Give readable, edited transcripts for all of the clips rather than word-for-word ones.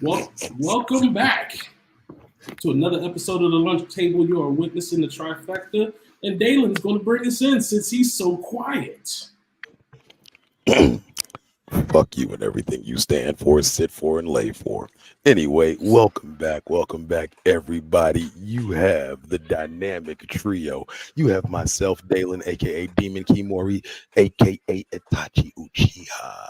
Well, welcome back to another episode of the Lunch Table. You are witnessing the trifecta, and Dalen's going to bring us in since he's so quiet. Fuck you and everything you stand for, sit for, and lay for. Anyway, welcome back, everybody. You have the dynamic trio. You have myself, Dalen, aka Demon Kimori, aka Itachi Uchiha.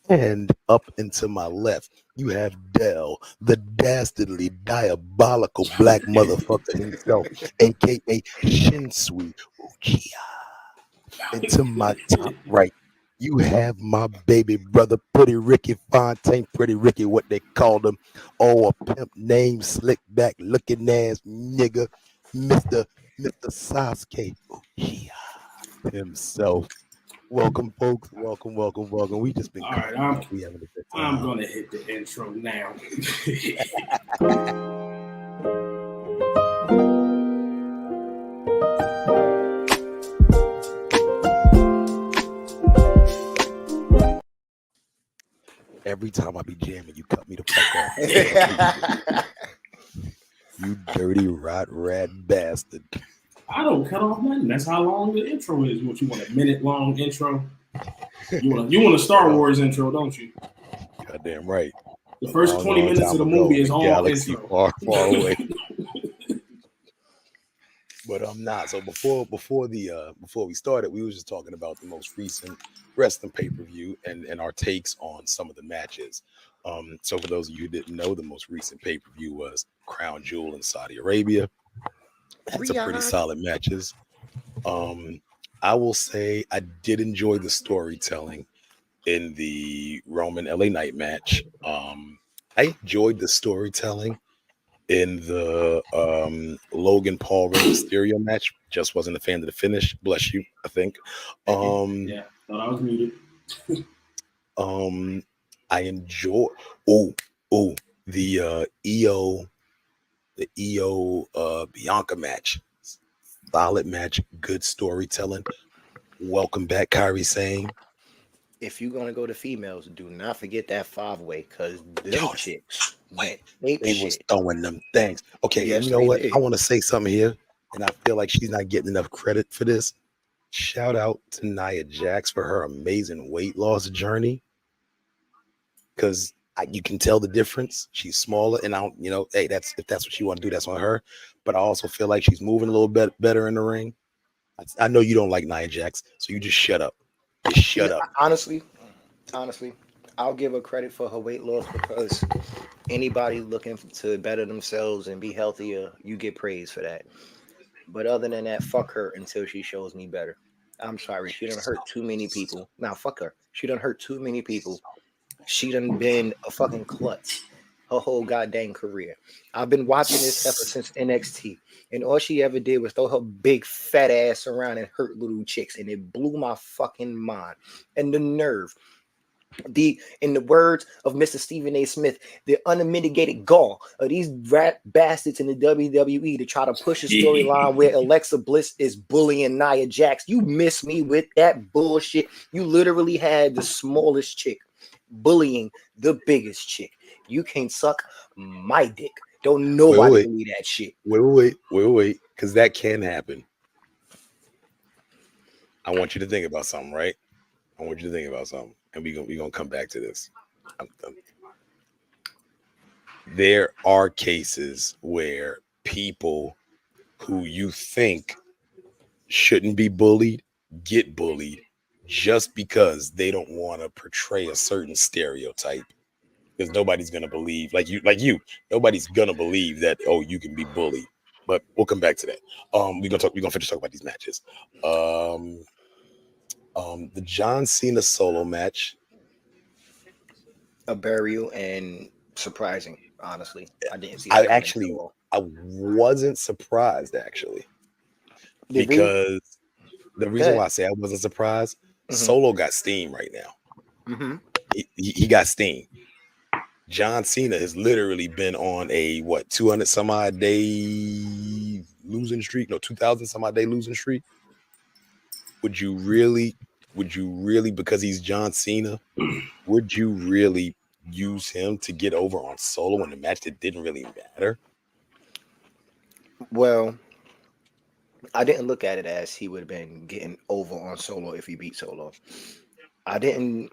And up and to my left, you have Dell, the dastardly, diabolical black motherfucker himself, aka Shinsui Uchiha. And to my top right, you have my baby brother, Pretty Ricky Fontaine, Pretty Ricky, what they called him. Oh, a pimp name, slick back looking ass nigga, Mr. Sasuke Uchiha himself. Welcome, folks. Welcome. We just been All right, I'm, we having a good I'm time. going to hit the intro now. Every time I be jamming, you cut me the fuck off. You dirty rat bastard. I don't cut off nothing. That's how long the intro is. What you want, a minute long intro? You want a Star Wars intro, don't you? Goddamn right. The first 20 minutes of the movie is all galaxy intro. far away. But I'm not. So before we started, we was just talking about the most recent wrestling pay-per-view and our takes on some of the matches. So for those of you who didn't know, the most recent pay-per-view was Crown Jewel in Saudi Arabia. Had some pretty solid matches. I will say I did enjoy the storytelling in the Roman LA Knight match. I enjoyed the storytelling in the Logan Paul Rey Mysterio match. Just wasn't a fan of the finish. Bless you, I think. Yeah, thought I was muted. I enjoy the EO Bianca match. Solid match, good storytelling. Welcome back, Kyrie Sane. If you're gonna go to females, do not forget that 5-way, because them Yo, chicks wait, ape they shit. was throwing them things. Okay, Yes, you know they what? did. I want to say something here, and I feel like she's not getting enough credit for this. Shout out to Nia Jax for her amazing weight loss journey, because you can tell the difference. She's smaller, and I don't, hey, if that's what you want to do, that's on her. But I also feel like she's moving a little bit better in the ring. I know you don't like Nia Jax, so you just shut up. Just shut up. Honestly, I'll give her credit for her weight loss, because anybody looking to better themselves and be healthier, you get praise for that. But other than that, fuck her until she shows me better. I'm sorry, she done hurt too many people. Now fuck her. She done hurt too many people. She done been a fucking klutz her whole goddamn career. I've been watching this ever since NXT, and all she ever did was throw her big fat ass around and hurt little chicks, and it blew my fucking mind. And the nerve, in the words of Mr. Stephen A. Smith, the unmitigated gall of these rat bastards in the WWE to try to push a storyline where Alexa Bliss is bullying Nia Jax. You miss me with that bullshit. You literally had the smallest chick bullying the biggest chick. You can't suck my dick. Don't nobody believe that shit. Wait, because that can happen. I want you to think about something, right? I want you to think about something, and we're gonna come back to this. There are cases where people who you think shouldn't be bullied get bullied just because they don't want to portray a certain stereotype. Because nobody's gonna believe, like you, nobody's gonna believe that, oh, you can be bullied. But we'll come back to that. We're gonna finish talking about these matches. The John Cena solo match, a burial and surprising. Honestly, I didn't see. I wasn't surprised actually, because the reason why I say I wasn't surprised, Solo got steam right now. He got steam. John Cena has literally been on a 200 some odd day losing streak? No, 2,000 some odd day losing streak. Would you really, because he's John Cena, would you really use him to get over on Solo in a match that didn't really matter? Well, I didn't look at it as he would have been getting over on Solo if he beat Solo. I didn't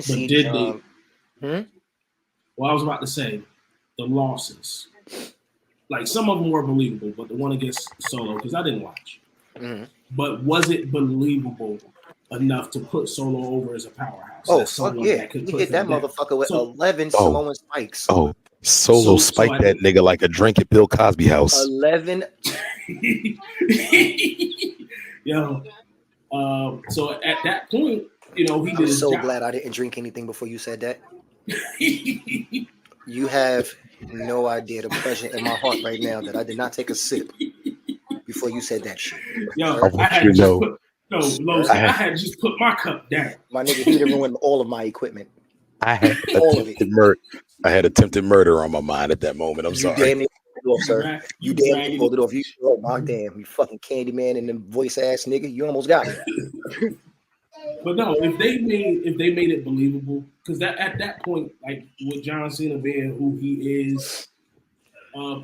see did John. Well, I was about to say the losses. Like some of them were believable, but the one against Solo, because I didn't watch. Mhm. But was it believable enough to put Solo over as a powerhouse? Oh, As fuck someone yeah. that could He put hit that them down? motherfucker with So- 11 Oh. Samoan spikes. Oh, Solo So spiked I that nigga like a drink at Bill Cosby house. 11. Yo, so at that point, he did I'm his so job. glad I didn't drink anything before you said that. You have no idea the pleasure in my heart right now that I did not take a sip before you said that shit. Yo, I want I had you to just know. put Los, I I had- had just put my cup down. My nigga, he ruined all of my equipment. I had All of it. attempted murder. I had attempted murder on my mind at that moment. I'm You sorry. damn near pulled it off, sir. Right? You damn dragging near pulled it off. You, oh my damn, you fucking Candyman and them voice ass nigga. You almost got me. But no, if they made it believable, because that at that point, like with John Cena being who he is,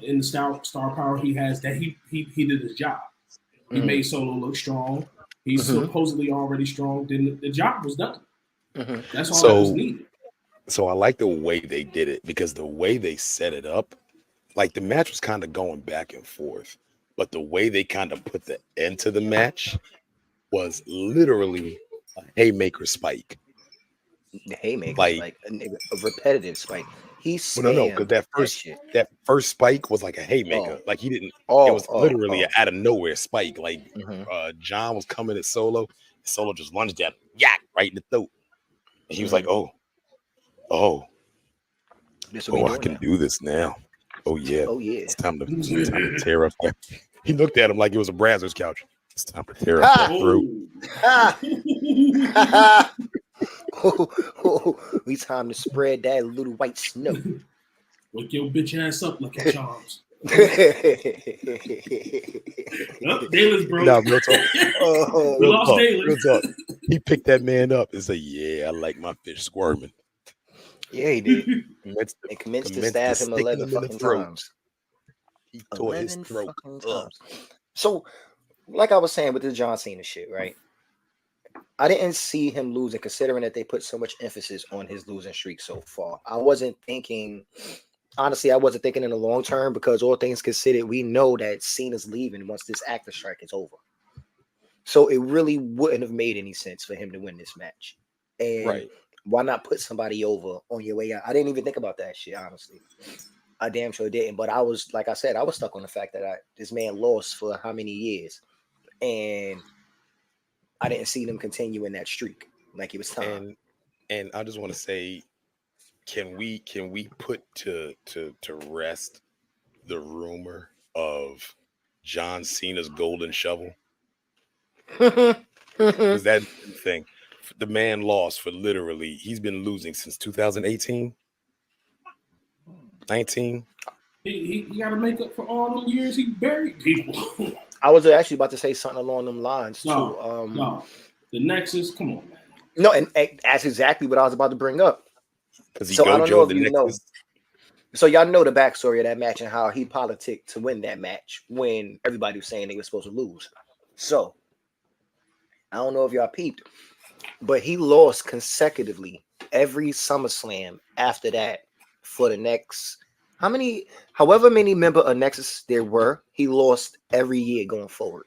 in the star power he has, that he did his job. He Mhm. made Solo look strong. He's Mhm. supposedly already strong. Then the job was done. Mhm. That's all So- that was needed. So I like the way they did it because the way they set it up, like the match was kind of going back and forth, but the way they kind of put the end to the match was literally a haymaker spike. The haymaker, Like- like a nigga, a repetitive spike. He Well, no, spammed because that first shit. that first spike was like a haymaker. Oh. Like he didn't. Oh, It was literally an out of nowhere spike. Like Mhm. John was coming at Solo. Solo just lunged at him, yak, right in the throat. And he was like, Mhm. oh, This what we I doing can now. do this now. Oh yeah, Oh yeah. it's time to tear up. He looked at him like it was a Brazzers couch. It's time to tear up that throat. Ha! We time to spread that little white snow. Wake your bitch ass up, Lucky Charms. Oh, Dalen's broke. Nah, real talk. Oh, We Real lost talk, Dalen. real talk. He picked that man up and said, "Yeah, I like my fish squirming." yeah, he did. Commenced And commenced to commenced stab to him stick 11 him in the fucking throat. times. He tore his 11 throat fucking up. times. So, like I was saying with the John Cena shit, right? I didn't see him losing, considering that they put so much emphasis on his losing streak so far. I wasn't thinking in the long term because all things considered, we know that Cena's leaving once this actor strike is over. So it really wouldn't have made any sense for him to win this match. And Right. why not put somebody over on your way out? I didn't even think about that shit, honestly. I damn sure didn't. But I was, like I said, I was stuck on the fact that this man lost for how many years. And I didn't see them continuing that streak like it was time. And I just want to say, can we put to rest the rumor of John Cena's golden shovel? Because that thing, the man lost for literally, he's been losing since 2018, 19. He got to make up for all the years he buried people. I was actually about to say something along them lines too. No, the Nexus. Come on, man. No, and that's exactly what I was about to bring up. Because he So I don't know Gojo if the you know. Nexus. So y'all know the backstory of that match and how he politicked to win that match when everybody was saying they were supposed to lose. So I don't know if y'all peeped, but he lost consecutively every SummerSlam after that for the next however many member of Nexus there were, he lost every year going forward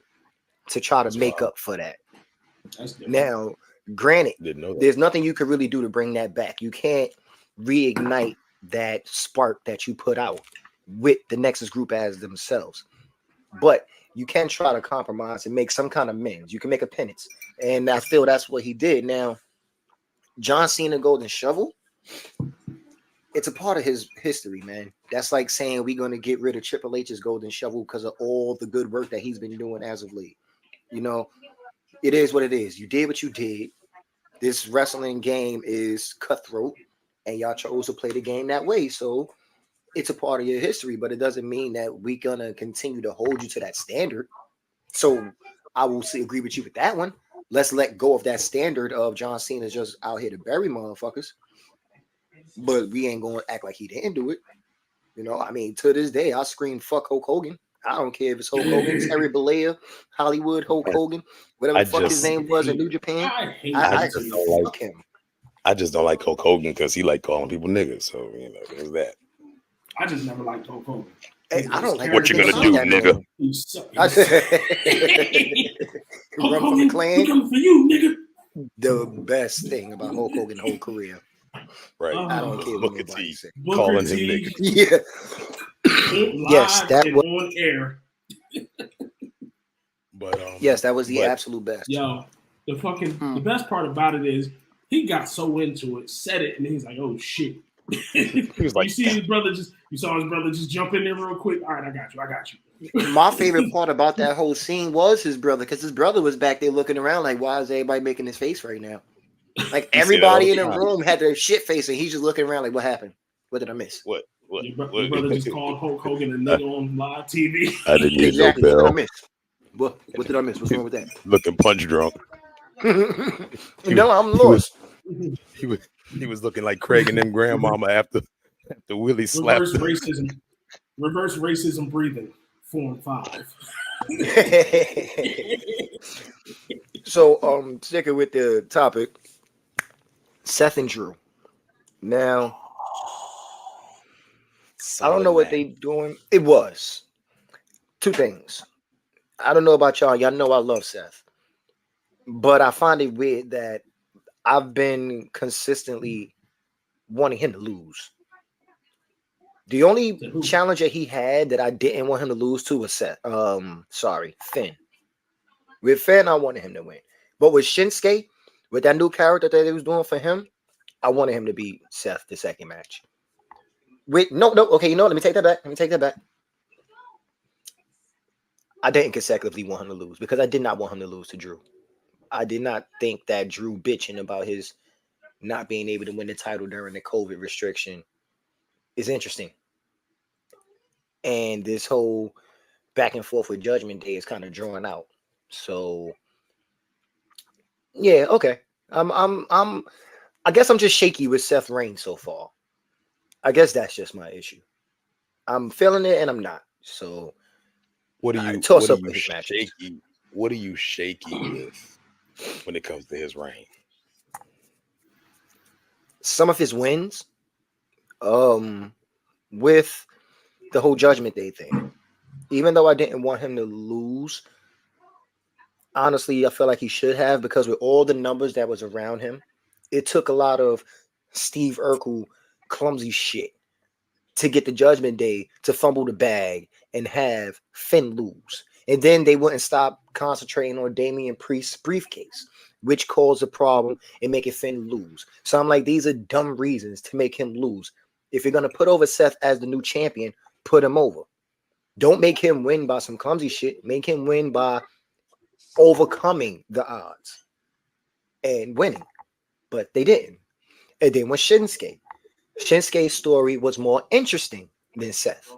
to try to That's make wild. up for that. That's different. Now, granted, Didn't know that. there's nothing you could really do to bring that back. You can't reignite that spark that you put out with the Nexus group as themselves. But you can try to compromise and make some kind of amends. You can make a penance. And I feel that's what he did. Now, John Cena Golden Shovel, it's a part of his history, man. That's like saying we're going to get rid of Triple H's Golden Shovel because of all the good work that he's been doing as of late. You know, it is what it is. You did what you did. This wrestling game is cutthroat, and y'all chose to play the game that way. So it's a part of your history, but it doesn't mean that we're going to continue to hold you to that standard. So I will agree with you with that one. Let's let go of that standard of John Cena just out here to bury motherfuckers. but we ain't gonna act like he didn't do it. You know, I mean, to this day, I scream "fuck Hulk Hogan." I don't care if it's Hulk Hogan, Terry Bollea, Hollywood Hulk Hogan, whatever the fuck his name was in New Japan. I just don't like fuck him. I just don't like Hulk Hogan because he like calling people niggas. So you know, there's that. I just never liked Hulk Hogan. Hey, I don't like what you gonna do, nigga. Hulk Run from the Hogan, clan. we coming for you, nigga. The best thing about Hulk Hogan's whole career. Right. I don't care what Booker nobody T say. calling him T, nigga. Yeah. Yes, that was on air. But yes, that was the absolute best. Yo, the best part about it is he got so into it, said it, and he's like, "Oh shit." He was like, you saw his brother just jump in there real quick. All right, I got you. My favorite part about that whole scene was his brother, because his brother was back there looking around like, why is everybody making his face right now? Like everybody in the room had their shit face, and he's just looking around like, what happened? What did I miss? What? Your brother just called Hulk Hogan a nigga on live TV. I didn't hear Exactly. no What did I bell. miss? What did I miss? What's wrong with that? Looking punch drunk. No, I'm lost. He was looking like Craig and them grandmama after Willie slapped him. Reverse racism breathing. Form 5. So, sticking with the topic, Seth and Drew. Now, I don't know what they doing. It was two things. I don't know about y'all. Y'all know I love Seth, but I find it weird that I've been consistently wanting him to lose. The only challenger he had that I didn't want him to lose to was Finn. With Finn, I wanted him to win. But with Shinsuke, with that new character that they was doing for him, I wanted him to beat Seth the second match. Okay, you know what? Let me take that back. I didn't consecutively want him to lose because I did not want him to lose to Drew. I did not think that Drew bitching about his not being able to win the title during the COVID restriction is interesting. And this whole back and forth with Judgment Day is kind of drawn out. So yeah, okay. I guess I'm just shaky with Seth Reigns so far. I guess that's just my issue. I'm feeling it and I'm not. So What are you shaky with when it comes to his reign? Some of his wins, with the whole Judgment Day thing. Even though I didn't want him to lose, honestly, I feel like he should have, because with all the numbers that was around him, it took a lot of Steve Urkel clumsy shit to get the Judgment Day to fumble the bag and have Finn lose. And then they wouldn't stop concentrating on Damian Priest's briefcase, which caused a problem and making Finn lose. So I'm like, these are dumb reasons to make him lose. If you're going to put over Seth as the new champion, put him over. Don't make him win by some clumsy shit. Make him win by overcoming the odds and winning. But they didn't. And then with Shinsuke's story was more interesting than Seth.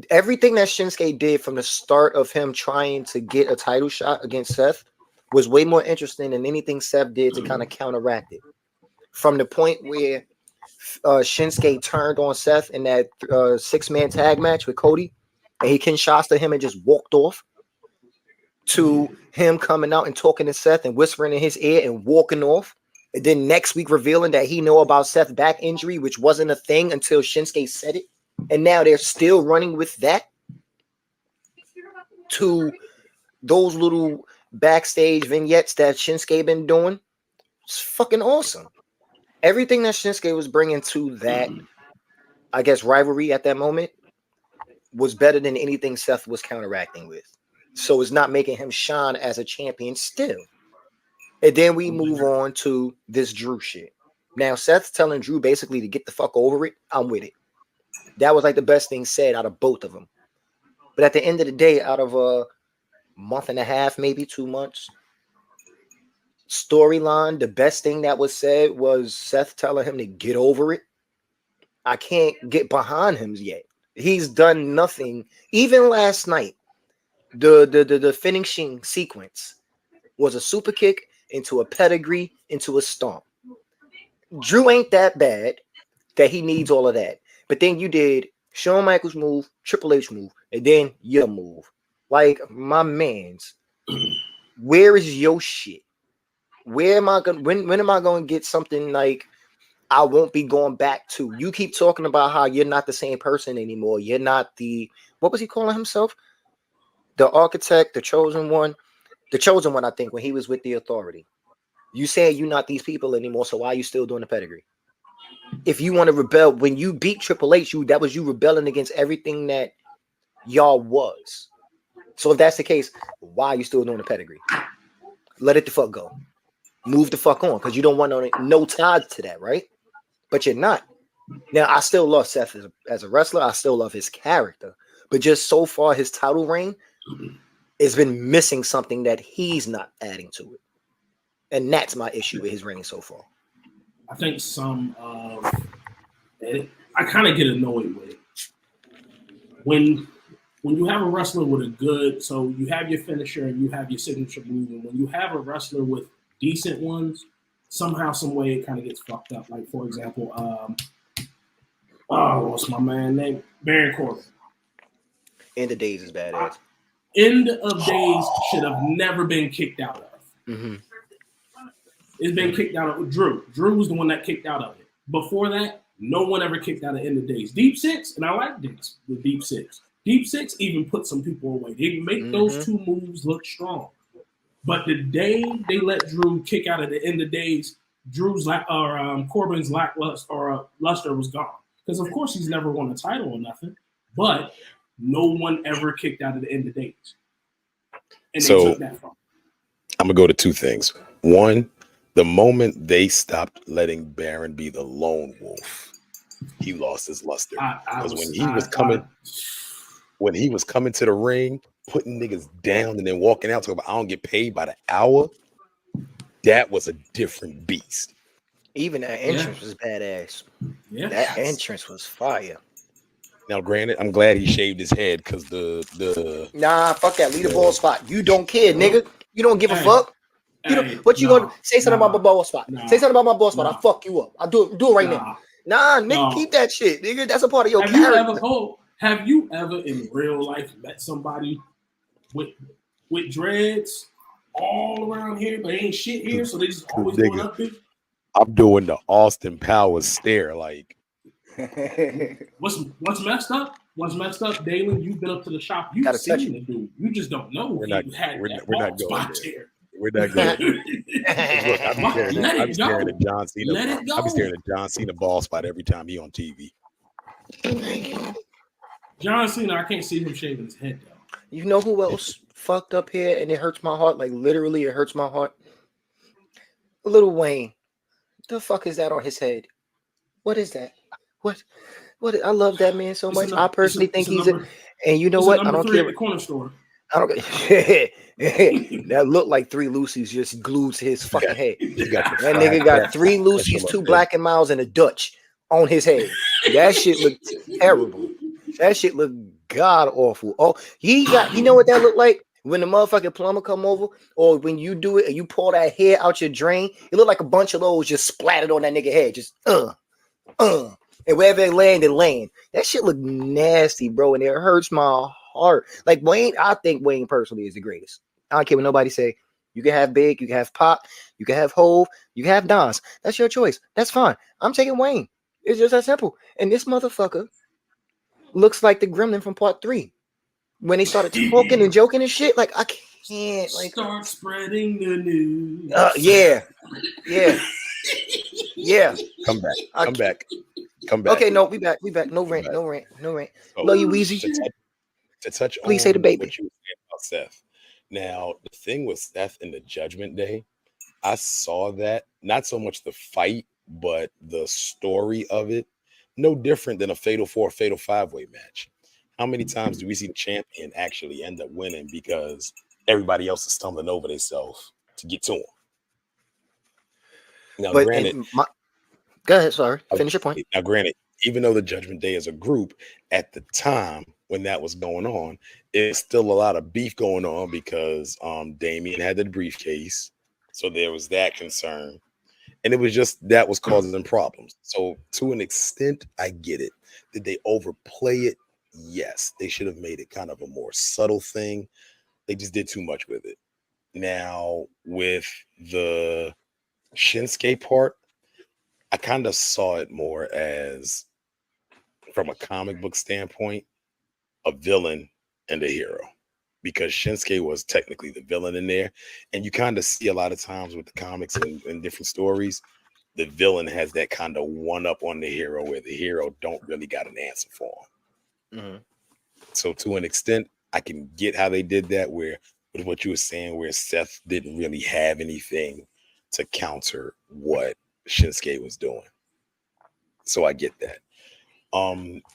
Everything that Shinsuke did from the start of him trying to get a title shot against Seth was way more interesting than anything Seth did to kind of counteract it. From the point where Shinsuke turned on Seth in that 6-man tag match with Cody, and he Kinshasa him and just walked off, to him coming out and talking to Seth and whispering in his ear and walking off, and then next week revealing that he know about Seth's back injury, which wasn't a thing until Shinsuke said it, and now they're still running with that, to those little backstage vignettes that Shinsuke been doing. It's fucking awesome. Everything that Shinsuke was bringing to that, I guess, rivalry at that moment was better than anything Seth was counteracting with. So it's not making him shine as a champion still. And then we move on to this Drew shit. Now, Seth's telling Drew basically to get the fuck over it. I'm with it. That was like the best thing said out of both of them. But at the end of the day, out of a month and a half, maybe 2 months, storyline, the best thing that was said was Seth telling him to get over it. I can't get behind him yet. He's done nothing. Even last night, the finishing sequence was a super kick into a pedigree into a stomp. Drew ain't that bad. that he needs all of that. But then you did Shawn Michaels move, Triple H move, and then your move. Like, my man's, where is your shit? Where am I gonna when am I gonna get something like I won't be going back to? You keep talking about how you're not the same person anymore. You're not the, what was he calling himself? The architect, the chosen one. The chosen one, I think, when he was with the Authority. You saying you're not these people anymore, so why are you still doing the pedigree? If you want to rebel, when you beat Triple H, that was you rebelling against everything that y'all was. So if that's the case, why are you still doing the pedigree? Let it the fuck go. Move the fuck on, because you don't want no ties to that, right? But you're not. Now, I still love Seth as a wrestler. I still love his character. But just so far, his title reign has been missing something that he's not adding to it. And that's my issue with his reign so far. I think some of it, I kind of get annoyed with it. When you have a wrestler with a good, so you have your finisher and you have your signature move, and when you have a wrestler with decent ones, somehow, some way, it kind of gets fucked up. Like, for example, what's my man name? Baron Corbin. End of Days is badass. End of Days should have never been kicked out of. Mm-hmm. It's been kicked out of Drew. Drew was the one that kicked out of it. Before that, no one ever kicked out of End of Days. Deep Six, and I like this, the Deep Six. Deep Six even put some people away. They make those two moves look strong. But the day they let Drew kick out of the End of Days, Corbin's luster was gone. Because of course he's never won a title or nothing. But no one ever kicked out of the End of Days. And they took that from him. I'm gonna go to two things. One, the moment they stopped letting Baron be the lone wolf, he lost his luster. Because when he was coming to the ring, putting niggas down and then walking out talking about I don't get paid by the hour, that was a different beast. Even that entrance was badass. Yeah. That entrance was fire. Now, granted, I'm glad he shaved his head because the nah, fuck that. Leave the ball spot. You don't care, nigga. You don't give a fuck. Gonna say something about my ball spot? Say something about my ball spot. I'll fuck you up. I'll do it right now. Nah, nigga, keep that shit, nigga. That's a part of your character. Have you ever in real life met somebody with dreads all around here, but ain't shit here, so they just always going up there? I'm doing the Austin Powers stare, like. What's messed up? What's messed up, Dalen? You've been up to the shop. You've seen the dude. You just don't know. We're not going there. We're not going there. Look, I'll be staring at John Cena. I'll be staring at John Cena ball spot every time he on TV. John Cena, I can't see him shaving his head though. You know who else fucked up here and it hurts my heart? Like literally, it hurts my heart. Lil Wayne. The fuck is that on his head? What is that? What? I love that man so much. I personally think he's a. And you know what? I don't care. At the corner store. I don't. That looked like 3 Lucy's just glued to his fucking head. That nigga got 3 Lucy's, 2 Black and Miles, and a Dutch on his head. That shit looked terrible. That shit looked god awful. Oh, he got. You know what that looked like? When the motherfucking plumber come over, or when you do it and you pull that hair out your drain, it looked like a bunch of those just splattered on that nigga head. Just and wherever it land. That shit look nasty, bro, and it hurts my heart. Like Wayne, I think Wayne personally is the greatest. I don't care what nobody say. You can have Big, you can have Pop, you can have Hove, you can have Nas. That's your choice. That's fine. I'm taking Wayne. It's just that simple. And this motherfucker looks like the gremlin from part 3. When they started talking and joking and shit, like I can't like start spreading the news. Yeah. Come back. Okay, no, we back. No rant. So, Love you, Weezy. To touch Please on say the baby. what you were saying about Seth. Now, the thing with Seth in the Judgment Day, I saw that not so much the fight, but the story of it. No different than a Fatal 4, Fatal 5-way match. How many times do we see the champion actually end up winning because everybody else is stumbling over themselves to get to him? Now, granted, go ahead. Sorry, finish your point. Now, granted, even though the Judgment Day is a group, at the time when that was going on, it's still a lot of beef going on because Damien had the briefcase, so there was that concern, And it was just that was causing them problems. So to an extent, I get it. Did they overplay it? Yes. They should have made it kind of a more subtle thing. They just did too much with it. Now, with the Shinsuke part, I kind of saw it more as, from a comic book standpoint, a villain and a hero. Because Shinsuke was technically the villain in there. And you kind of see a lot of times with the comics and different stories, the villain has that kind of one up on the hero where the hero don't really got an answer for him. Mm-hmm. So to an extent, I can get how they did that, where with what you were saying, where Seth didn't really have anything to counter what Shinsuke was doing. So I get that.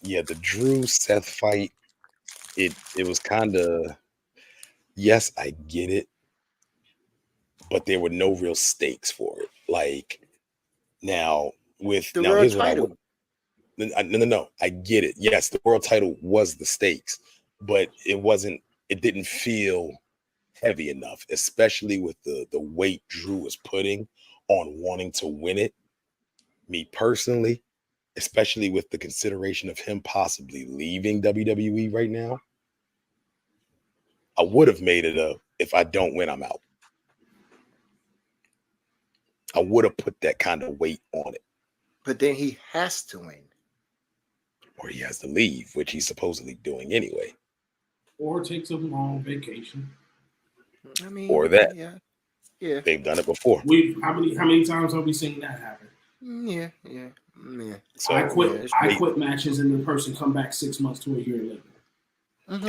Yeah, the Drew Seth fight, it was kind of, yes, I get it, but there were no real stakes for it. Like now with The now world here's what title. no, I get it. Yes, the world title was the stakes, but it didn't feel heavy enough, especially with the weight Drew was putting on wanting to win it. Me personally, especially with the consideration of him possibly leaving WWE right now, I would have made it if I don't win, I'm out. I would have put that kind of weight on it. But then he has to win. Or he has to leave, which he's supposedly doing anyway. Or takes a long vacation. I mean, Or that. Yeah. They've done it before. How many times have we seen that happen? Yeah. So I quit matches and the person come back 6 months to a year later. Mm-hmm.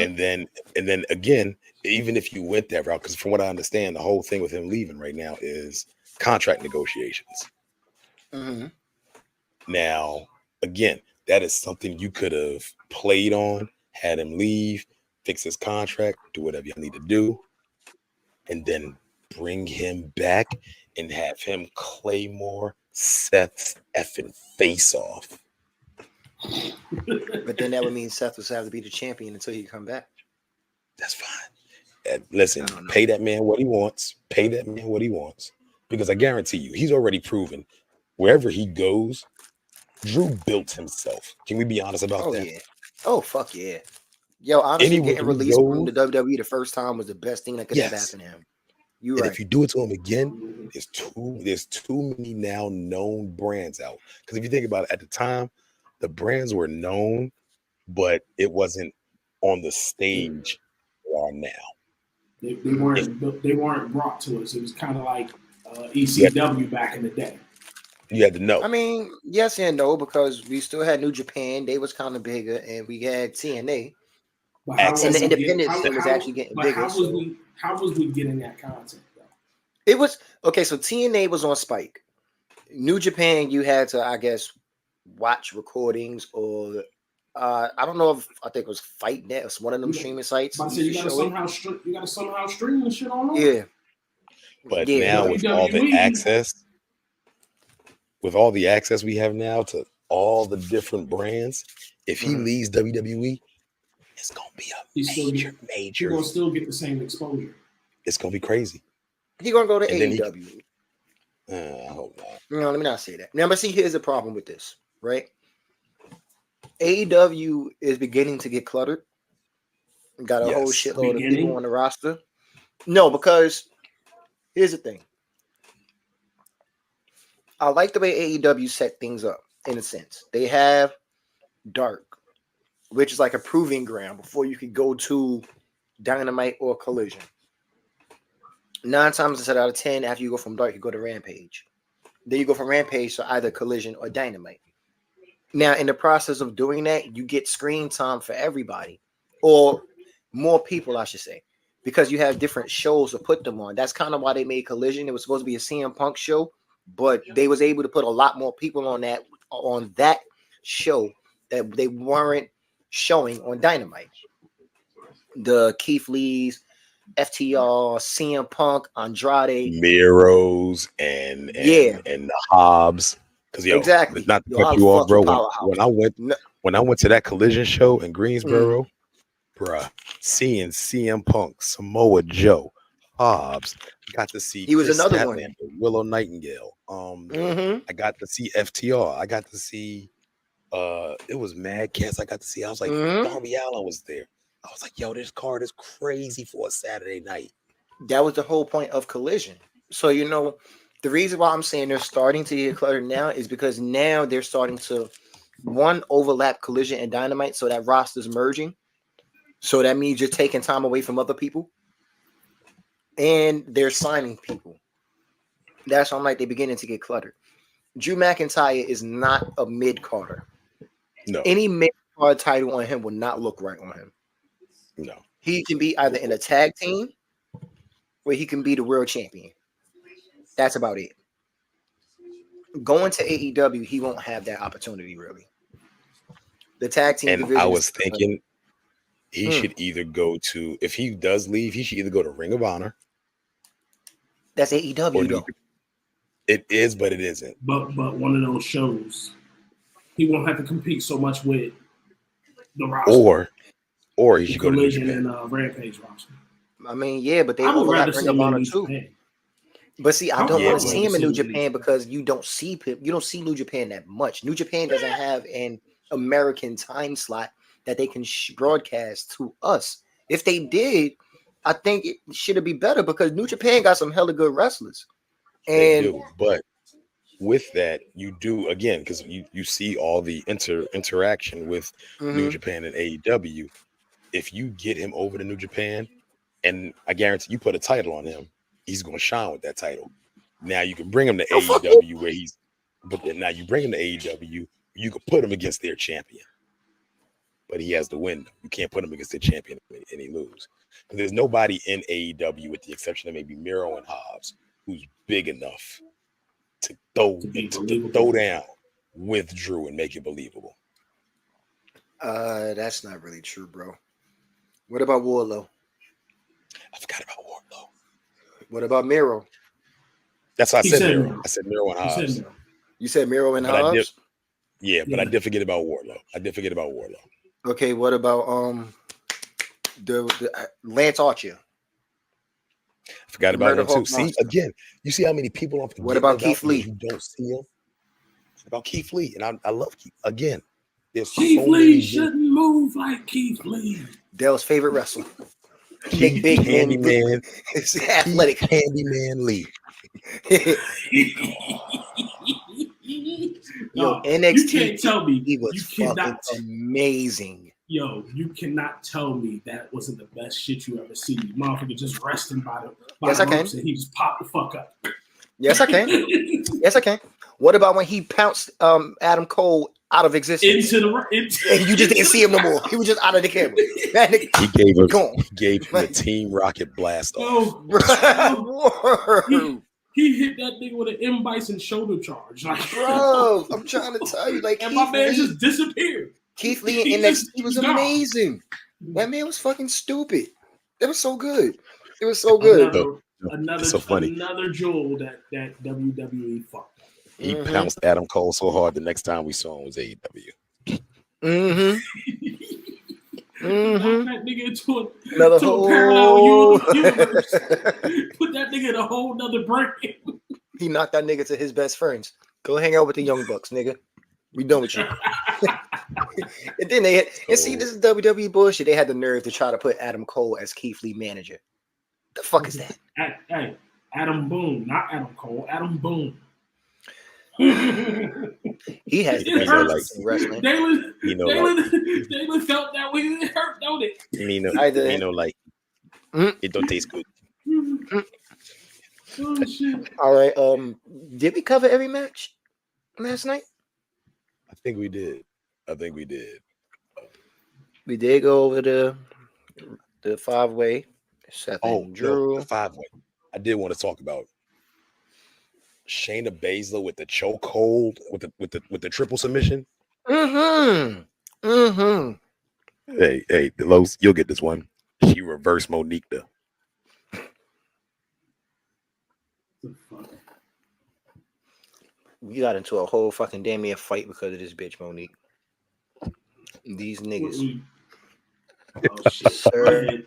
And then again, even if you went that route, because from what I understand, the whole thing with him leaving right now is contract negotiations. Mm-hmm. Now, again, that is something you could have played on, had him leave, fix his contract, do whatever you need to do, and then bring him back and have him Claymore Seth's effing face off. But then that would mean Seth would have to be the champion until he come back. That's fine. And listen, pay that man what he wants. Pay that man what he wants. Because I guarantee you, he's already proven wherever he goes, Drew built himself. Can we be honest about that? Yeah. Oh, fuck yeah. Yo, honestly, Anywhere getting he released from the goes- WWE the first time was the best thing that could have Yes. happened to him. You And right. if you do it to him again, there's too many now known brands out. Because if you think about it, at the time, the brands were known, but it wasn't on the stage they are now. They weren't brought to us. It was kind of like ECW back in the day. You had to know. I mean, yes and no, because we still had New Japan. They was kind of bigger, and we had TNA. But how And the was independent how- scene was how- actually getting but bigger. How was we getting that content though? It was okay. So TNA was on Spike. New Japan, you had to, I guess, watch recordings or I don't know if I think it was FightNet. It's one of them streaming sites. But I said you gotta somehow stream this shit online. Yeah. But Yeah. now with all the WWE. access we have now to all the different brands, if he leaves WWE, it's gonna be a You're gonna still get the same exposure. It's gonna be crazy. He gonna go to And then AEW. I hope not. No, let me not say that. Now, but see, here's the problem with this, right? AEW is beginning to get cluttered. Got a whole Yes. shitload of people on the roster. No, because here's the thing. I like the way AEW set things up in a sense. They have Dark, which is like a proving ground before you could go to Dynamite or Collision. 9 times out of 10, after you go from Dark, you go to Rampage. Then you go from Rampage to either Collision or Dynamite. Now, in the process of doing that, you get screen time for everybody, or more people, I should say, because you have different shows to put them on. That's kind of why they made Collision. It was supposed to be a CM Punk show, but they was able to put a lot more people on that show that they weren't showing on Dynamite. The Keith Lee's, FTR, CM Punk, Andrade, Miro's and the Hobbs. Because exactly. Not to cut you off, bro. When I went to that Collision show in Greensboro, bruh, seeing CM Punk, Samoa Joe, Hobbs. Got to see He was Chris another one. Statlander, Willow Nightingale. I got to see FTR. I got to see it was Mad Cats. I got to see. I was like, Darby Allin was there. I was like, yo, this card is crazy for a Saturday night. That was the whole point of Collision. So the reason why I'm saying they're starting to get cluttered now is because now they're starting to overlap Collision and Dynamite, so that roster's merging. So that means you're taking time away from other people, and they're signing people. That's why I'm like they're beginning to get cluttered. Drew McIntyre is not a mid-carder. No. Any mid-card title on him will not look right on him. No. He can be either in a tag team or he can be the world champion. That's about it. Going to AEW, he won't have that opportunity, really. The tag team And division. I was thinking he should either go to, if he does leave, he should either go to Ring of Honor. That's AEW, though. It is, but it isn't. But one of those shows, he won't have to compete so much with the roster. Or he should go to New Collision Japan. and Rampage roster. I mean, yeah, but they I would overlap rather Ring see of him in Honor New too. Japan. But see, I don't Yeah, want to but- see him in New See Japan because you don't see New Japan that much. New Japan doesn't have an American time slot that they can broadcast to us. If they did, I think it should be better because New Japan got some hella good wrestlers. They And do, but with that, you do again because you see all the interaction with New Japan and AEW. If you get him over to New Japan, and I guarantee you put a title on him, he's going to shine with that title. Now you can bring him to AEW where but then now you bring him to AEW, you can put him against their champion, but he has to win. You can't put him against their champion and he lose. And there's nobody in AEW with the exception of maybe Miro and Hobbs who's big enough to throw down with Drew and make it believable. that's not really true, bro. What about Wardlow? I forgot about Wardlow. What about Miro? That's why I He said said Miro. Miro. I said Miro and He said Hobbs. no. You said Miro and But I Hobbs? But I did forget about Wardlow. Okay, what about the Lance Archer? I forgot about Murder him too. Hawk See, Monster. again, you see how many people I'm What about forgetting Keith Lee? because you don't see him. About Keith Lee, and I love Keith. Again, there's Keith so Lee many shouldn't move like Keith Lee. Dale's favorite wrestler. Keith Big man, Candyman, It's athletic. Candyman Lee. Yo, No, NXT you can't tell me. He was You fucking cannot. amazing. Yo, you cannot tell me that wasn't the best shit you ever seen. Motherfucker just resting by Yes, the I can. ropes and he just popped the fuck up. Yes, I can. Yes, I can. What about when he pounced Adam Cole out of existence? into And you just didn't see him no more. He was just out of the camera. That nigga, He gave him the Team Rocket blast off. Yo, he hit that nigga with an M. Bison shoulder charge. Like, Bro, I'm trying to tell you, like and my Keith man Lee, just disappeared. Keith Lee he in just- NXT was he's gone. amazing. That man was fucking stupid. It was so good. It was so good. Another It's so funny. Another jewel that WWE fucked. He pounced Adam Cole so hard the next time we saw him was AEW. Mm-hmm. Knock that nigga into Another a whole parallel universe. Put that nigga in a whole nother brain. He knocked that nigga to his best friends. Go hang out with the Young Bucks, nigga. We done with you. And then they had, and see, this is WWE bullshit. They had the nerve to try to put Adam Cole as Keith Lee manager. The fuck is that? Hey, Adam Boone, not Adam Cole. Adam Boone. He has the It best hurts. in wrestling. Dalen felt that way. It hurt, don't it? It don't taste good. Oh shit. All right. Did we cover every match last night? I think we did. We did go over the 5-way. Seth Oh, and Drew. the 5-way. I did want to talk about Shayna Baszler with the chokehold, with the triple submission. Mm-hmm. Hey, Delos, you'll get this one. She reversed Monique though. We got into a whole fucking damn near fight because of this bitch, Monique. These niggas. Oh shit. Sir.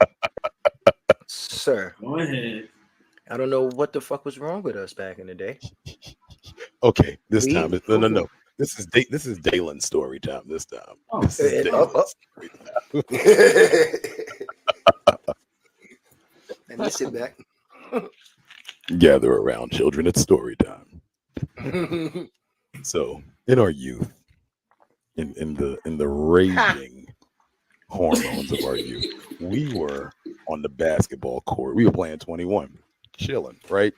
Sir. Go ahead. I don't know what the fuck was wrong with us back in the day. Okay, this We- time no. This is Dalen's story time. This time. Oh, This is Dalen's story time. Let me sit back. Gather around, children. It's story time. So, in our youth, in the raging hormones of our youth, we were on the basketball court. We were playing 21, chilling, right?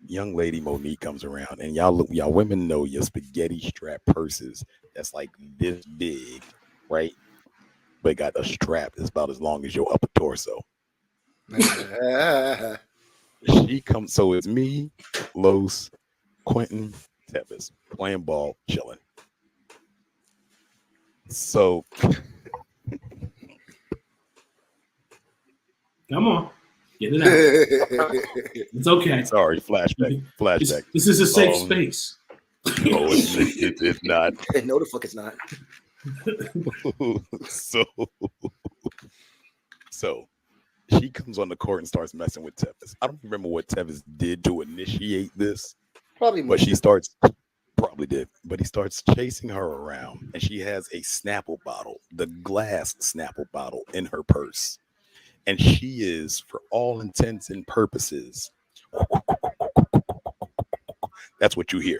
Young lady Monique comes around, and y'all women know your spaghetti strap purses that's like this big, right? But got a strap that's about as long as your upper torso. She comes, so it's me, Los, Quentin, Tevez playing ball, chilling. So come on, get it out. It's okay. sorry, flashback. This is a safe space. No, it's not. No, the fuck it's not. So she comes on the court and starts messing with Tevez. I don't remember what Tevez did to initiate this, Probably but he starts chasing her around, and she has a Snapple bottle, the glass Snapple bottle, in her purse, and she is, for all intents and purposes, that's what you hear.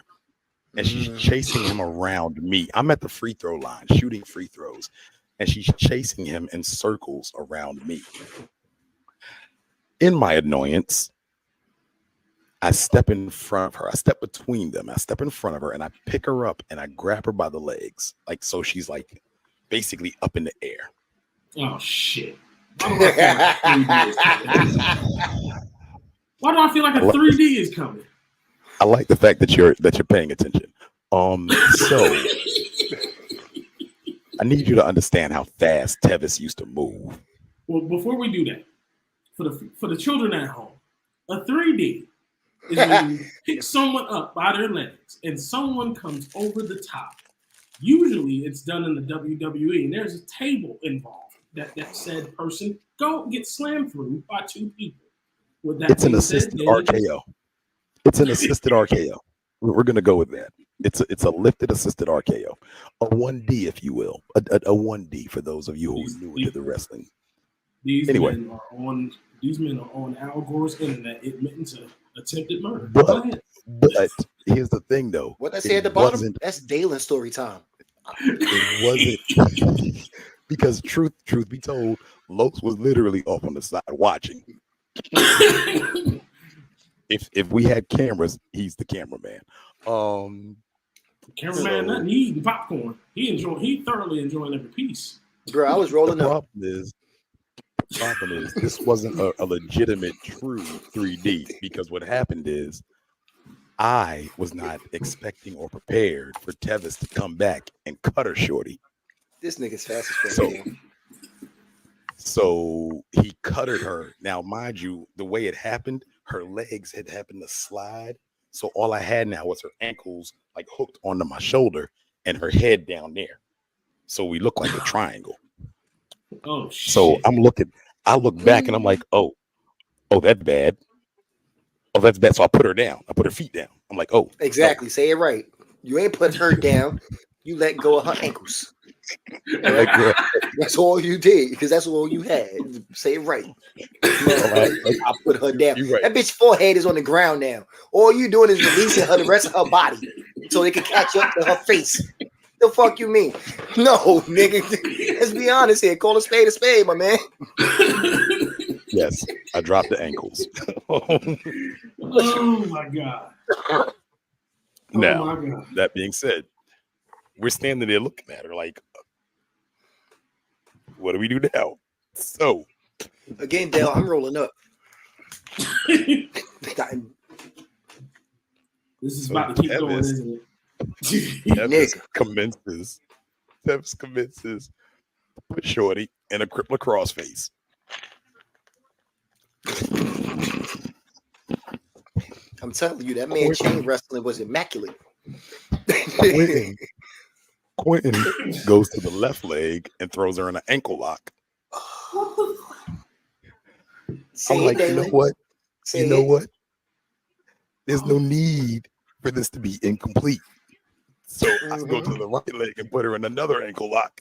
And she's chasing him around me. I'm at the free throw line shooting free throws, and she's chasing him in circles around me. In my annoyance, I step in front of her. I step between them. I step in front of her, and I pick her up, and I grab her by the legs. Like, so she's like basically up in the air. Oh, shit. Why do I feel like a 3D is coming? I like the fact that you're paying attention. So I need you to understand how fast Tevez used to move. Well, before we do that, for the children at home, a 3D is when you pick someone up by their legs and someone comes over the top. Usually, it's done in the WWE, and there's a table involved that said person get slammed through by two people. With that It's an being said, assisted RKO. It's an assisted RKO. We're going to go with that. It's a lifted assisted RKO, a 1D, if you will, a 1D for those of you who are new to the wrestling. These Anyway. men are on Al Gore's internet admitting to attempted murder. But- Go ahead. But here's the thing, though. What I say at the bottom? wasn't- That's Dalen story time. It wasn't because truth be told, Los was literally off on the side watching. If we had cameras, he's the cameraman. Cameraman, nothing. He eating popcorn. He thoroughly enjoying every piece. Bro, I was rolling The up. problem is this wasn't a legitimate true 3D, because what happened is I was not expecting or prepared for Tevez to come back and cut her shorty. This nigga's fast as fuck. So- man. So he cutted her. Now, mind you, the way it happened, her legs had happened to slide. So all I had now was her ankles like hooked onto my shoulder and her head down there. So we look like a triangle. Oh shit. So I look back and I'm like, oh, that's bad. Oh, that's bad. So I put her down. I put her feet down. I'm like, oh. Exactly. Say it right. You ain't put her down. You let go of her ankles. That's all you did, because that's all you had. Say it right. I put her down. You're right. That bitch forehead is on the ground now. All you doing is releasing her the rest of her body so they can catch up to her face. The fuck you mean? No, nigga. Let's be honest here. Call a spade, my man. Yes, I dropped the ankles. Oh my god. Now, Oh my god. that being said, we're standing there looking at her like, what do we do now? So Again, Dale, I'm rolling up. This is about to keep Tevez- going, isn't it? Tevez commences to put shorty in a crip lacrosse face. I'm telling you, that man chain wrestling was immaculate. Quentin goes to the left leg and throws her in an ankle lock. Say I'm it, like, you know Dalen. what? Say you know it. what? There's no need for this to be incomplete. So I go to the right leg and put her in another ankle lock.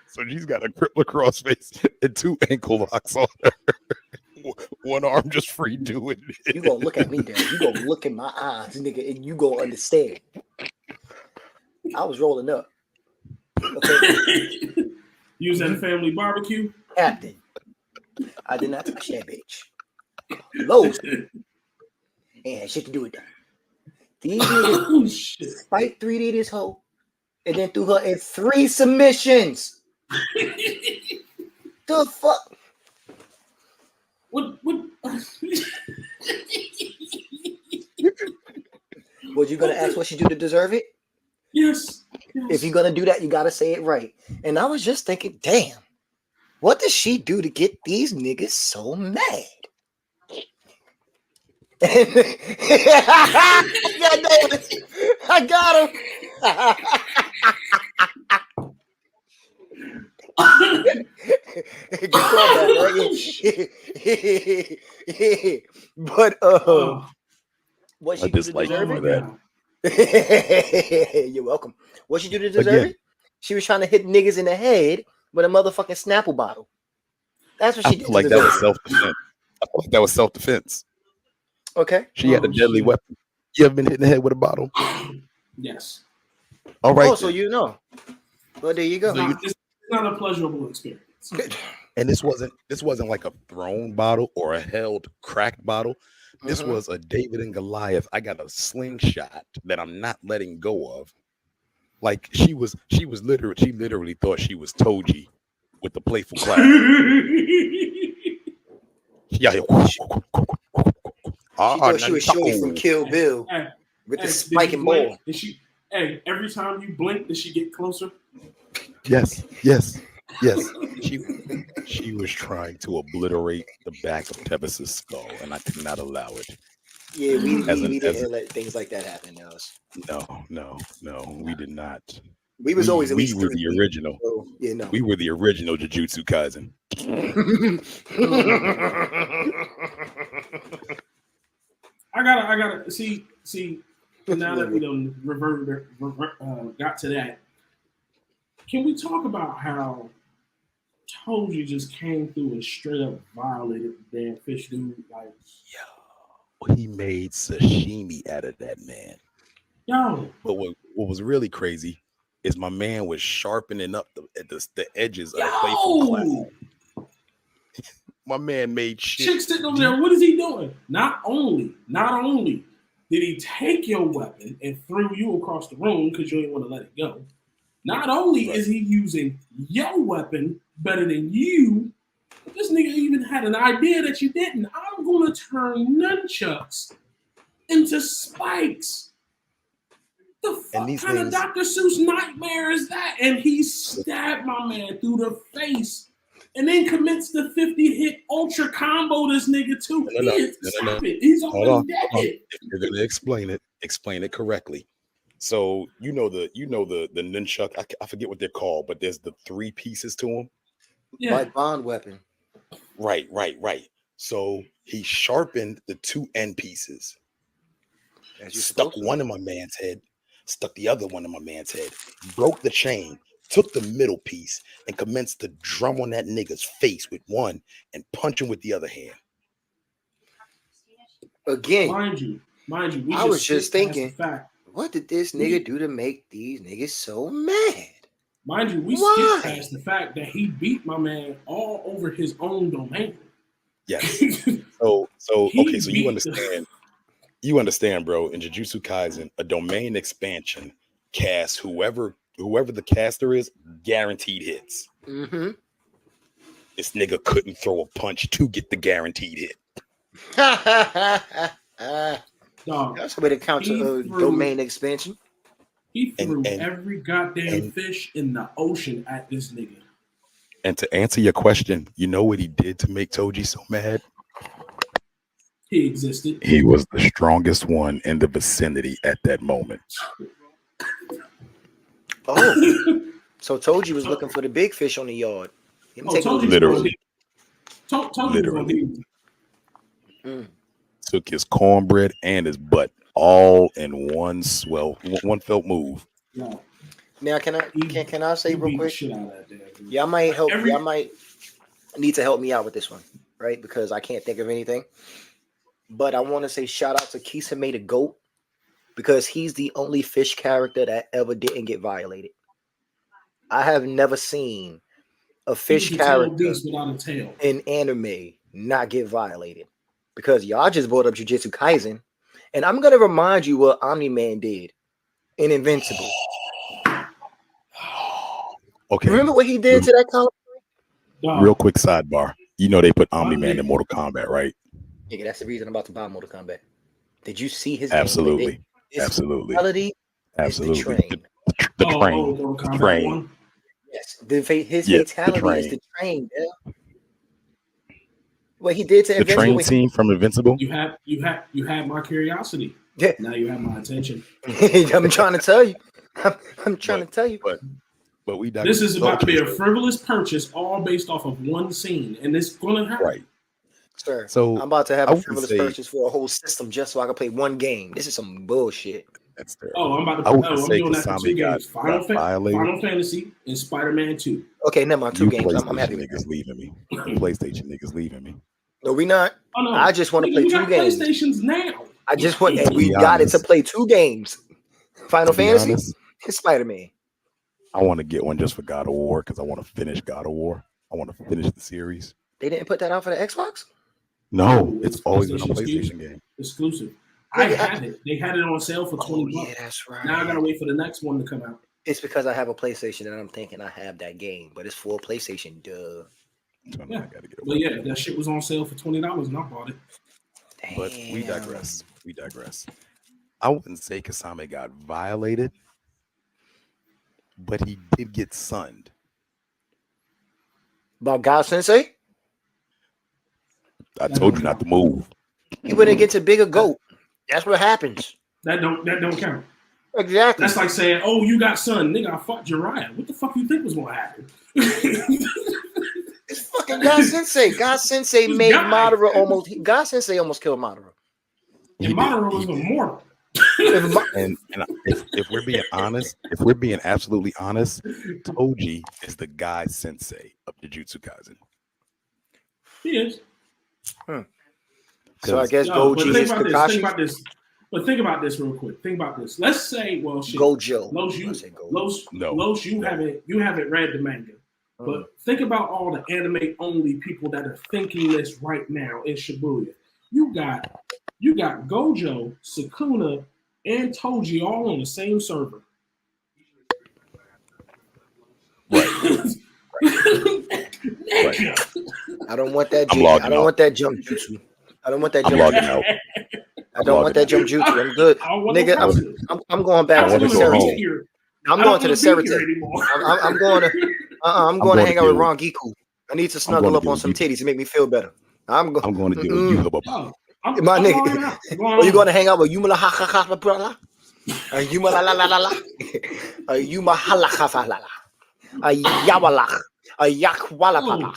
So she's got a crippler crossface and 2 ankle locks on her. One arm just free doing it. You gonna look at me, Dad. You gonna look in my eyes, nigga, and you gonna understand. I was rolling up. Okay, You was at a family barbecue. Captain. I did not touch that bitch. Lowe's ain't had shit to do with that. These niggas Oh shit! fight 3D this hoe, and then threw her in 3 submissions. The fuck? What? Was you gonna ask what she do to deserve it? Yes. If you're gonna do that, you gotta say it right. And I was just thinking, damn, what does she do to get these niggas so mad? I got him. Good callback, right? But what she I do to dislike deserve you it? for that. You're welcome. What she do to deserve Again. it? She was trying to hit niggas in the head with a motherfucking Snapple bottle. That's what I she did. feel like that was self-defense. I feel like that was self-defense. Okay. She had a deadly shit. weapon. You ever been hit in the head with a bottle? Yes. All right. Oh, so you know. Well, there you go. It's not a pleasurable experience. And this wasn't like a thrown bottle or a held cracked bottle. This was a David and Goliath. I got a slingshot that I'm not letting go of. Like she literally thought she was Toji with the playful clap. Yeah. She thought she was Shorty from Kill Bill with the spiking ball. Every time you blink, did she get closer? Yes. She was trying to obliterate the back of Tevis's skull, and I could not allow it. Yeah, we didn't let things like that happen to us. No, we did not. We was always at least we were 3 the original. So, yeah, no. We were the original Jujutsu Kaisen. I gotta see. Now that we done got to that, can we talk about how Toji just came through and straight up violated the damn fish dude? Like, Yo, he made sashimi out of that man. yo. But what was really crazy is my man was sharpening up the edges of the playful clap. My man made shit. Chick sitting over there. What is he doing? Not only did he take your weapon and threw you across the room because you didn't want to let it go. Not only is he using your weapon better than you, but this nigga even had an idea that you didn't. I'm gonna turn nunchucks into spikes. The fuck kind of Dr. Seuss nightmare is that? And he stabbed my man through the face. And then commits the 50-hit ultra combo this nigga too. Stop it. He's already dead. If you're gonna explain it correctly. So you know the nunchuck. I forget what they're called, but there's the 3 pieces to them. Yeah. Like bond weapon. Right. So he sharpened the 2 end pieces. Stuck one in my man's head. Stuck the other one in my man's head. Broke the chain. Took the middle piece and commenced to drum on that nigga's face with one and punch him with the other hand. Again, mind you, I was just thinking, what did this nigga do to make these niggas so mad? Mind you, we skipped past the fact that he beat my man all over his own domain. Yes. So okay, so you understand, bro. In Jujutsu Kaisen, a domain expansion casts whoever the caster is, guaranteed hits. Mm-hmm. This nigga couldn't throw a punch to get the guaranteed hit. Dog, that's a way to counter a domain expansion. He threw every goddamn fish in the ocean at this nigga. And to answer your question, you know what he did to make Toji so mad? He existed. He was the strongest one in the vicinity at that moment. Oh, so Toji was looking for the big fish on the yard. Literally. Literally. took his cornbread and his butt all in one felt move. No, Now, can I say he real beat the quick? shit out of that damn dude. Y'all might help. Every- Y'all might need to help me out with this one, right? Because I can't think of anything. But I want to say shout out to Kisame the Goat because he's the only fish character that ever didn't get violated. I have never seen a fish He's a tail character beast without a tail. in anime not get violated because y'all just brought up Jujutsu Kaisen, and I'm gonna remind you what Omni-Man did in Invincible. Okay. Remember what he did to that column? Dog, Real quick sidebar. You know they put Omni-Man in Mortal Kombat, right? Nigga, that's the reason I'm about to buy Mortal Kombat. Did you see his Absolutely. game? His Absolutely. reality Absolutely. is the train. The train. Mortal The Kombat train. 1. Yes, his Yes, the fatality is train. the train. Yeah. What he did to The Invincible. train when scene from Invincible. You had my curiosity. Yeah. Now you have my attention. I'm trying to tell you. I'm trying to tell you. But we This is about to be a frivolous purchase, all based off of one scene, and it's gonna happen. right. Sir, So I'm about to have I a would frivolous say- purchase for a whole system just so I can play one game. This is some bullshit. That's terrible. Oh, I'm about to. I would I'm say doing that for Kasami two got games: Final violated. Fantasy and Spider-Man 2. Okay, never mind. Two You games. I'm PlayStation happy with niggas that. leaving me. You PlayStation niggas leaving me. No, we not. Oh no! I just want to Nigga, play we two got games. PlayStations now. I just want To and we be got it to honest- play two games. Final To be Fantasy honest, and Spider-Man. I want to get one just for God of War because I want to finish God of War. I want to finish the series. They didn't put that out for the Xbox? No, it's always been a PlayStation PlayStation game. Exclusive. Yeah, I had it. They had it on sale for $20. yeah, that's right. Now I gotta wait for the next one to come out. It's because I have a PlayStation and I'm thinking I have that game, but it's for a PlayStation. Duh. So Yeah. I gotta get it. But yeah, that shit was on sale for $20 and I bought it. But we Damn. digress. We digress. I wouldn't say Kasame got violated, but he did get sunned. About God Sensei? I told you not to move. He went against a bigger goat. That's what happens. That don't count. Exactly. That's like saying, "Oh, you got son, nigga. I fought Jiraiya. What the fuck you think was gonna happen?" It's fucking God Sensei. God Sensei This made guy. Madara almost. God Sensei almost killed Madara. He And did. Madara was He did. immortal. If Ma- And if we're being honest, if we're being absolutely honest, Toji is the guy sensei of Jujutsu Kaisen. He is. so I guess Yo, but Goji think is about this. Think Kakashi. about this. But think about this real quick. Think about this. Let's say, well, shit. Gojo. Los, I say Gojo. Los, you No. haven't read the manga. But think about all the anime only people that are thinking this right now in Shibuya. You got Gojo, Sukuna, and Toji all on the same server. Nigga. I don't want that. I'm I logging don't out. want that jump jutsu. I don't want that I'm jump logging jutsu. out. I don't want that jump jutsu. I'm good. I want Nigga, no process. I'm going back I to wanna the go Serite. home. Here. I'm I going to don't the wanna be here Serite. anymore. I'm going to. I'm going to going hang to out with deal Ron Giku. I need to going snuggle to up deal on with some you. titties to make me feel better. I'm going. I'm going to deal with you. About Oh, My I'm nigga. going out. I'm going Oh, you out. going to hang out with Yuma la ha ha ha blah blah? Yuma la la la la la. Yuma ha la ha fa la la. Yawalach. Yakwala pala.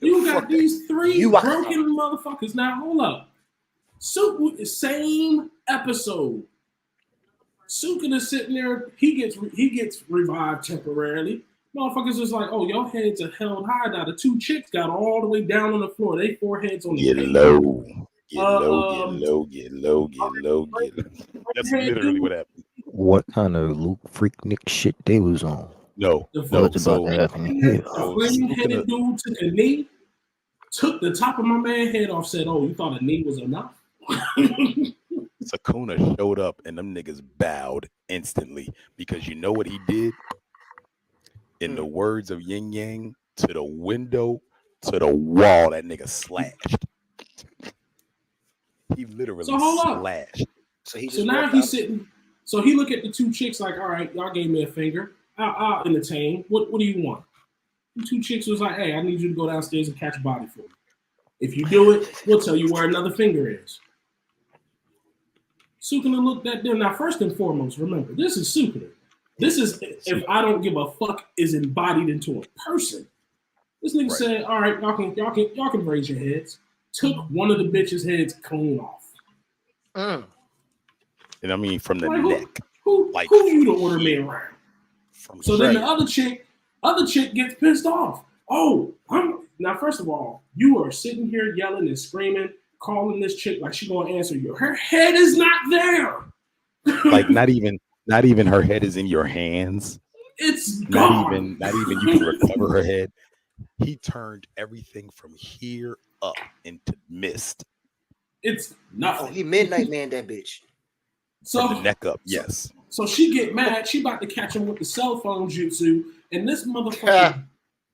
You got Fuck these three You are- broken motherfuckers. Now hold up. Same episode. Sukuna is sitting there. He gets revived temporarily. Motherfuckers is like, oh, your heads are held high now. The two chicks got all the way down on the floor. They foreheads on the get table. low. Get low, Um, get low, get low, get low, get low. That's literally what happened. What kind of Luke Freaknik shit they was on? No, The no. What's about So to happen here? so The flame-headed Sukuna, dude took a knee, took the top of my man's head off, said, oh, you thought a knee was enough? Sukuna showed up and them niggas bowed instantly because you know what he did? In the words of Yin Yang, to the window, to the wall, that nigga slashed. He literally So hold up. slashed. So he So just now walked he's out. sitting. So he look at the two chicks like, all right, y'all gave me a finger. I'll entertain. What do you want? The two chicks was like, hey, I need you to go downstairs and catch a body for me. If you do it, we'll tell you where another finger is. Sukuna looked at them. Now, first and foremost, remember, this is Sukuna. This is, if I don't give a fuck, is embodied into a person. This nigga Right. said, all right, y'all can raise your heads. Took one of the bitches' heads clean off. Mm. And I mean from the Like, neck. Who you to order me around? From So here. then the other chick gets pissed off. Oh, now first of all, you are sitting here yelling and screaming, calling this chick like she gonna answer you. Her head is not there. Like not even her head is in your hands. It's gone. Not even you can recover her head. He turned everything from here up into mist. It's nothing. Oh, he Midnight Man that bitch. So from the neck up, yes. So she get mad. She about to catch him with the cell phone jutsu, and this motherfucker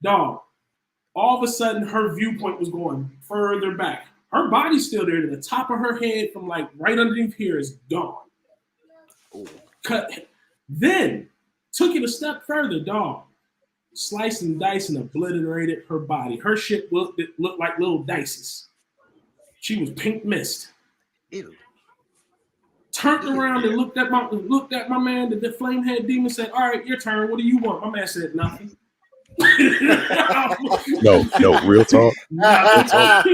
dog. All of a sudden, her viewpoint was going further back. Her body's still there. The top of her head, from like right underneath here, is gone. Ooh. Cut. Then took it a step further, dog. Sliced and diced and obliterated her body. Her shit looked like little dices. She was pink mist. Ew. Turned around and looked at my man, the flamehead demon, said, "All right, your turn. What do you want?" My man said, "Nothing." No, real talk. Real talk.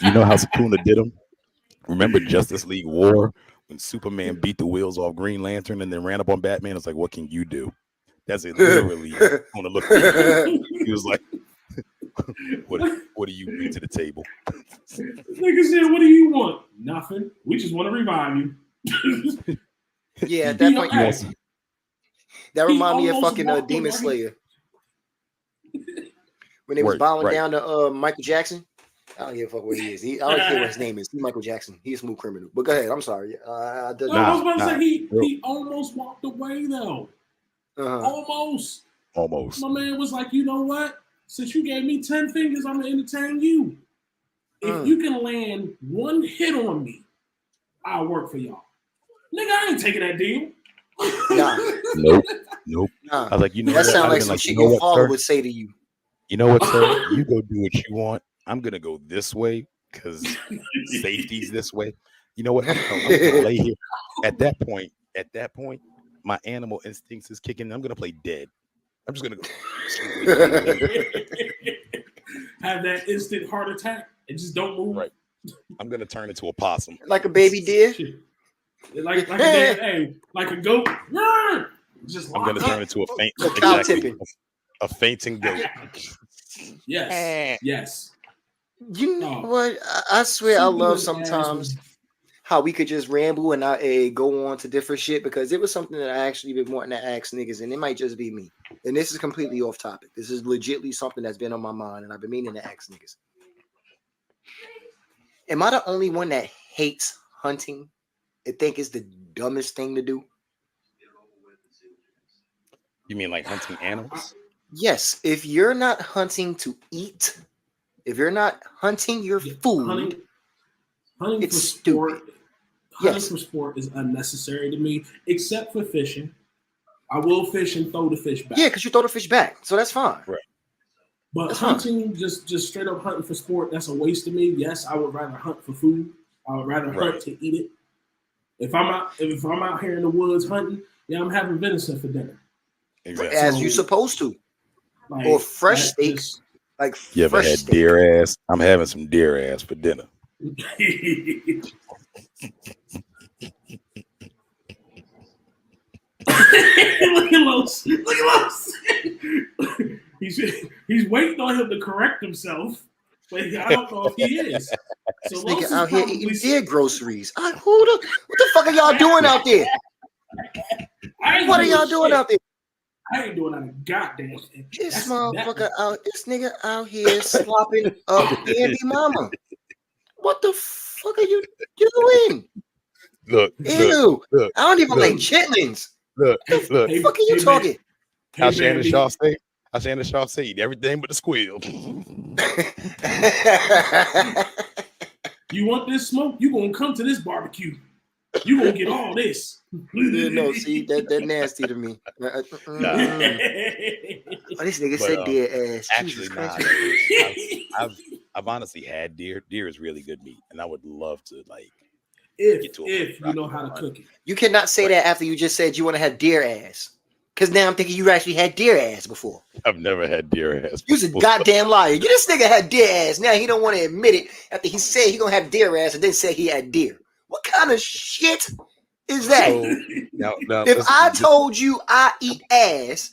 You know how Sukuna did him? Remember Justice League War when Superman beat the wheels off Green Lantern and then ran up on Batman? It's like, what can you do? That's it. Literally Sukuna looked at him. He was like, what do you bring to the table? Nigga said, "What do you want?" "Nothing. We just want to revive you." Yeah, at that point, Yes. that reminded me of almost fucking walked Demon away. Slayer. When they was bowing Right. down to Michael Jackson. I don't give a fuck what he is. I don't care what his name is. He's Michael Jackson. He's a smooth criminal. But go ahead. I'm sorry. I was about to say he almost walked away though. Almost. My man was like, "You know what? Since you gave me 10 fingers, I'm gonna entertain you. If you can land one hit on me, I'll work for y'all." Nigga, I ain't taking that deal. Nah. Nope. Nah. I was like, you know that what? sounds like some shit your father would say to you. You know what, sir? You go do what you want. I'm gonna go this way because safety's this way. You know what? I'm gonna lay here. At that point, my animal instincts is kicking. I'm gonna play dead. I'm just gonna go. Have that instant heart attack and just don't move. Right. I'm gonna turn into a possum. Like a baby deer. Like a dead, hey, like a goat. Just I'm gonna turn into a faint. Tipping. A fainting goat. Yes. You know what? I swear I love sometimes how we could just ramble and not go on to different shit, because it was something that I actually been wanting to ask niggas, and it might just be me. And this is completely off topic. This is legitly something that's been on my mind, and I've been meaning to ask niggas. Am I the only one that hates hunting and think it's the dumbest thing to do? You mean like hunting animals? Yes. If you're not hunting to eat, if you're not hunting your food, hunting it's for sport. stupid. Hunting for sport is unnecessary to me, except for fishing. I will fish and throw the fish back. Yeah, because you throw the fish back, so that's fine. Right. But that's hunting, just straight up hunting for sport, that's a waste to me. Yes, I would rather hunt for food. I would rather hunt to eat it. If I'm out here in the woods hunting, I'm having venison for dinner. Exactly. As you supposed to. Like, or fresh steak. Like you ever had steak. deer ass? I'm having some deer ass for dinner. Look at Los. He's waiting on him to correct himself, but I don't know if he is. So this nigga out here eating deer groceries. What the fuck are y'all doing out there? What are y'all doing out there? I ain't doing a goddamn thing. This nigga out here slopping up baby mama. What the fuck are you doing? Look. I don't even like chitlins. Look. What the fuck are you talking? How Shannon Shaw say? Eat everything but the squeal. You want this smoke? You gonna come to this barbecue. You gonna get all this. No, see, that nasty to me. Nah. Oh, this nigga said deer ass. Actually, I've honestly had deer. Deer is really good meat, and I would love to if you know how to cook it. You cannot say that after you just said you want to have deer ass. Because now I'm thinking you actually had deer ass before. I've never had deer ass. You's a before. goddamn liar. You this nigga had deer ass. Now he don't want to admit it after he said he gonna have deer ass and then say he had deer. What kind of shit is that? So, now, If listen, I told you I eat ass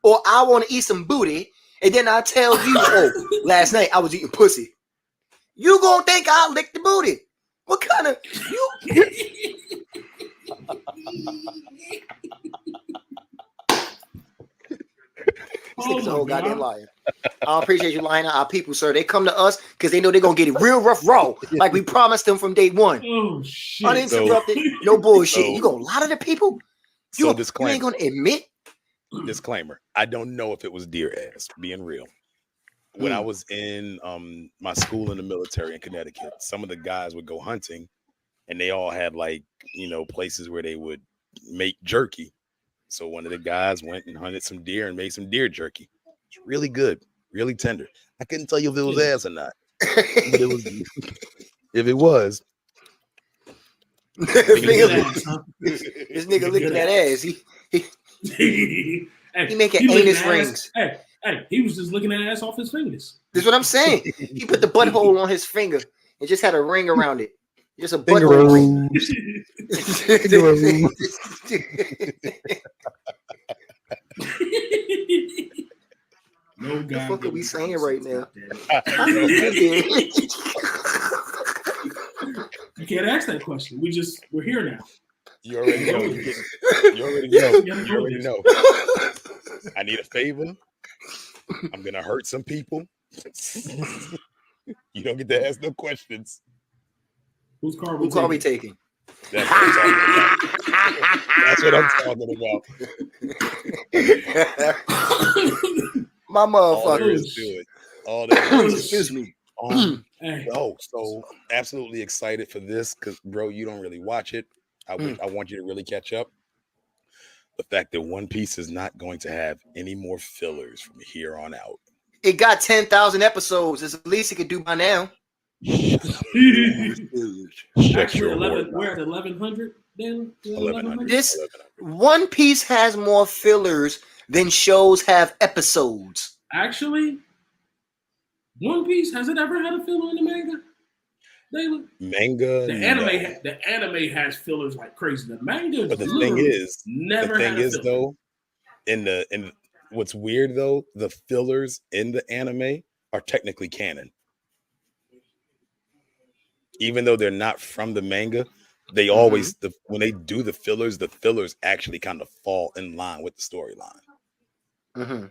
or I want to eat some booty, and then I tell you, oh, last night I was eating pussy, you gonna think I licked the booty? What kind of you? This nigga's a whole goddamn liar. I appreciate you lying to our people, sir. They come to us because they know they're gonna get it real rough raw, like we promised them from day one. Oh shit! Uninterrupted, no bullshit. You gonna lie to the people? You ain't disclaimer. gonna admit? Disclaimer. I don't know if it was deer ass, being real. When I was in my school in the military in Connecticut, some of the guys would go hunting and they all had places where they would make jerky. So one of the guys went and hunted some deer and made some deer jerky. It's really good, really tender. I couldn't tell you if it was ass or not. But if it was, this nigga licking that ass. He making anus rings. Hey, he was just licking that ass off his fingers. That's what I'm saying. He put the butthole on his finger and just had a ring around it. Just a butthole ring. No What the God. fuck are we saying right now? You can't ask that question. We're here now. you already know. You already know. I need a favor. I'm gonna hurt some people. You don't get to ask no questions. Whose car Who car we taking? That's what I'm talking about. My All there motherfucker. is to it. All there is. Excuse me. Hey. So absolutely excited for this because, bro, you don't really watch it. I want you to really catch up. The fact that One Piece is not going to have any more fillers from here on out. It got 10,000 episodes. It's the least it could do by now. Actually, 11. We're at 1100. Then 1100. This One Piece has more fillers than shows have episodes. Actually, One Piece, has it ever had a filler in the manga? Manga. The anime has fillers like crazy. The manga, but the thing is, never had a filler. though, in what's weird though, the fillers in the anime are technically canon. Even though they're not from the manga, they always when they do the fillers actually kind of fall in line with the storyline.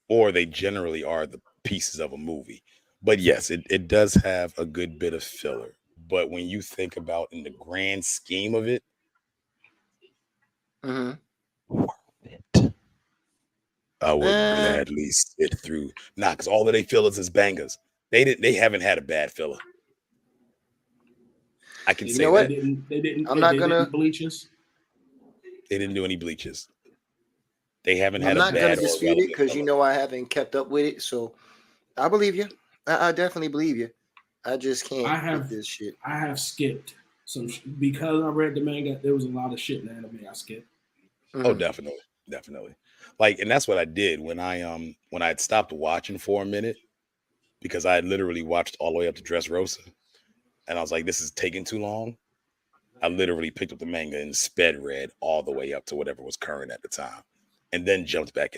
Or they generally are the pieces of a movie. But yes, it does have a good bit of filler. But when you think about in the grand scheme of it, worth it. I would gladly sit through. Because all of their fillers is bangers. They haven't had a bad filler. I can say what? that. They didn't. I'm not gonna bleaches. They didn't do any bleaches. They haven't had I'm a not bad. gonna dispute it because I haven't kept up with it. So I believe you. I definitely believe you. I just can't with this shit. I have skipped some because I read the manga. There was a lot of shit in the anime I skipped. Oh, definitely. Like, and that's what I did when I had stopped watching for a minute because I had literally watched all the way up to Dressrosa, and I was like, this is taking too long. I literally picked up the manga and sped read all the way up to whatever was current at the time, and then jumped back